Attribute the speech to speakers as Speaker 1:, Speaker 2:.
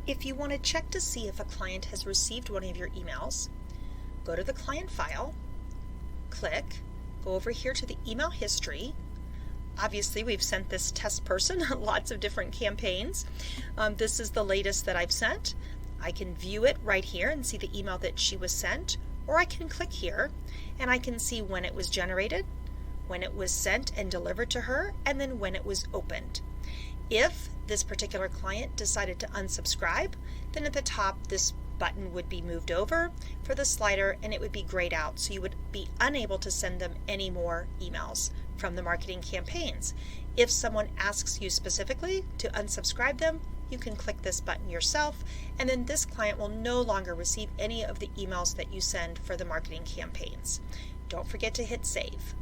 Speaker 1: If you want to check to see if a client has received one of your emails, go to the client file, click, go over here to the email history. Obviously, we've sent this test person lots of different campaigns. This is the latest that I've sent. I can view it right here and see the email that she was sent, or I can click here and I can see when it was generated, when it was sent and delivered to her, and then when it was opened. If this particular client decided to unsubscribe, then at the top this button would be moved over for the slider and it would be grayed out, so you would be unable to send them any more emails from the marketing campaigns. If someone asks you specifically to unsubscribe them, you can click this button yourself, and then this client will no longer receive any of the emails that you send for the marketing campaigns. Don't forget to hit save.